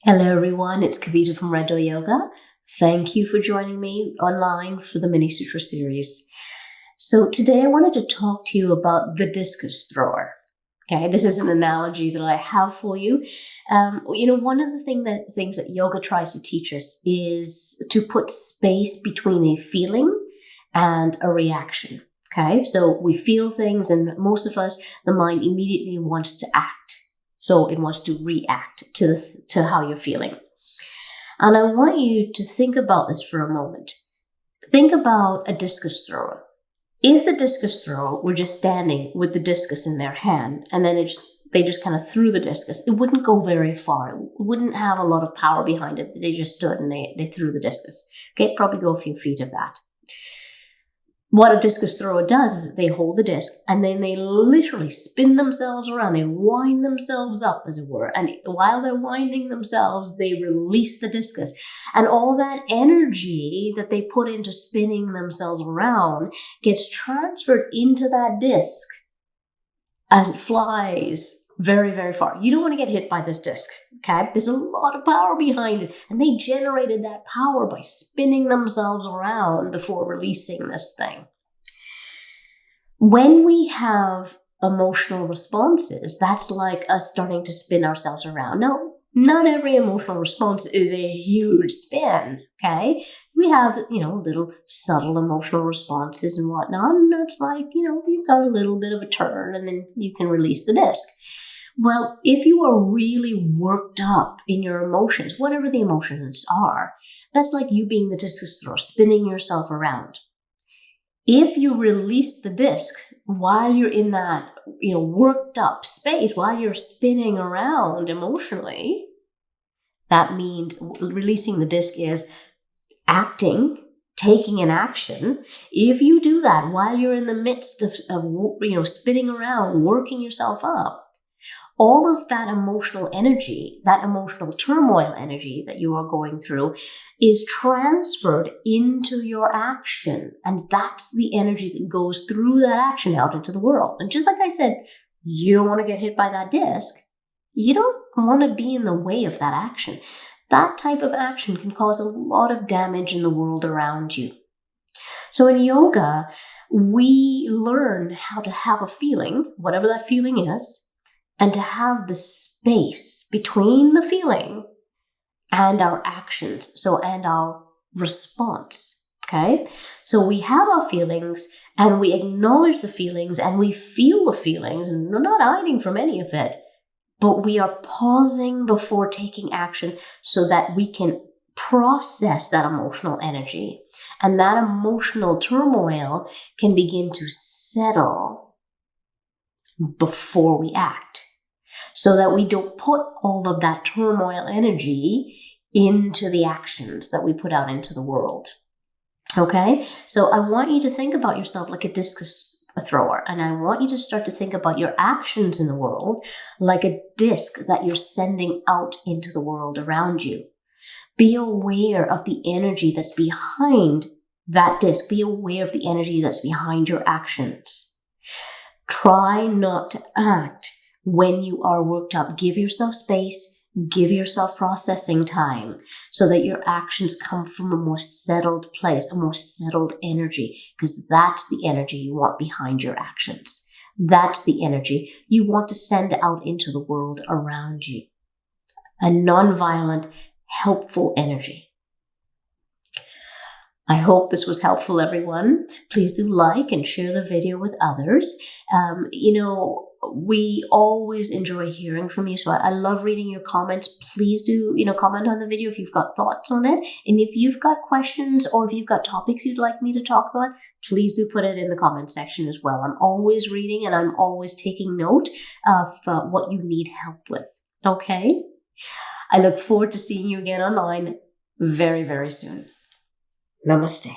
Hello everyone, it's Kavita from Red Door Yoga. Thank you for joining me online for the mini Sutra series. So today I wanted to talk to you about the discus thrower. Okay, this is an analogy that I have for you. One of the things that yoga tries to teach us is to put space between a feeling and a reaction. Okay, so we feel things, and most of us, the mind immediately wants to act. So it wants to react to how you're feeling. And I want you to think about this for a moment. Think about a discus thrower. If the discus thrower were just standing with the discus in their hand, and then they just kind of threw the discus, it wouldn't go very far. It wouldn't have a lot of power behind it. They just stood and they threw the discus. Okay, probably go a few feet of that. What a discus thrower does is they hold the disc and then they literally spin themselves around. They wind themselves up, as it were. And while they're winding themselves, they release the discus. And all that energy that they put into spinning themselves around gets transferred into that disc as it flies very, very far. You don't want to get hit by this disc, okay? There's a lot of power behind it. And they generated that power by spinning themselves around before releasing this thing. When we have emotional responses, that's like us starting to spin ourselves around. Now, not every emotional response is a huge spin, okay? We have, little subtle emotional responses and whatnot. And that's like, you've got a little bit of a turn and then you can release the disc. Well, if you are really worked up in your emotions, whatever the emotions are, that's like you being the discus thrower, spinning yourself around. If you release the disc while you're in that, worked up space, while you're spinning around emotionally, that means releasing the disc is acting, taking an action. If you do that while you're in the midst of spinning around, working yourself up, all of that emotional energy, that emotional turmoil energy that you are going through is transferred into your action. And that's the energy that goes through that action out into the world. And just like I said, you don't want to get hit by that disc. You don't want to be in the way of that action. That type of action can cause a lot of damage in the world around you. So in yoga, we learn how to have a feeling, whatever that feeling is, and to have the space between the feeling and our actions, and our response, okay? So we have our feelings and we acknowledge the feelings and we feel the feelings, and we're not hiding from any of it, but we are pausing before taking action so that we can process that emotional energy. And that emotional turmoil can begin to settle before we act, so that we don't put all of that turmoil energy into the actions that we put out into the world. Okay? So I want you to think about yourself like a discus thrower, and I want you to start to think about your actions in the world like a disc that you're sending out into the world around you. Be aware of the energy that's behind that disc. Be aware of the energy that's behind your actions. Try not to act when you are worked up. Give yourself space, give yourself processing time so that your actions come from a more settled place, a more settled energy, because that's the energy you want behind your actions. That's the energy you want to send out into the world around you. A non-violent, helpful energy. I hope this was helpful, everyone. Please do like and share the video with others. We always enjoy hearing from you, so I love reading your comments. Please do, comment on the video if you've got thoughts on it. And if you've got questions or if you've got topics you'd like me to talk about, please do put it in the comment section as well. I'm always reading and I'm always taking note of what you need help with. Okay? I look forward to seeing you again online very, very soon. Namaste.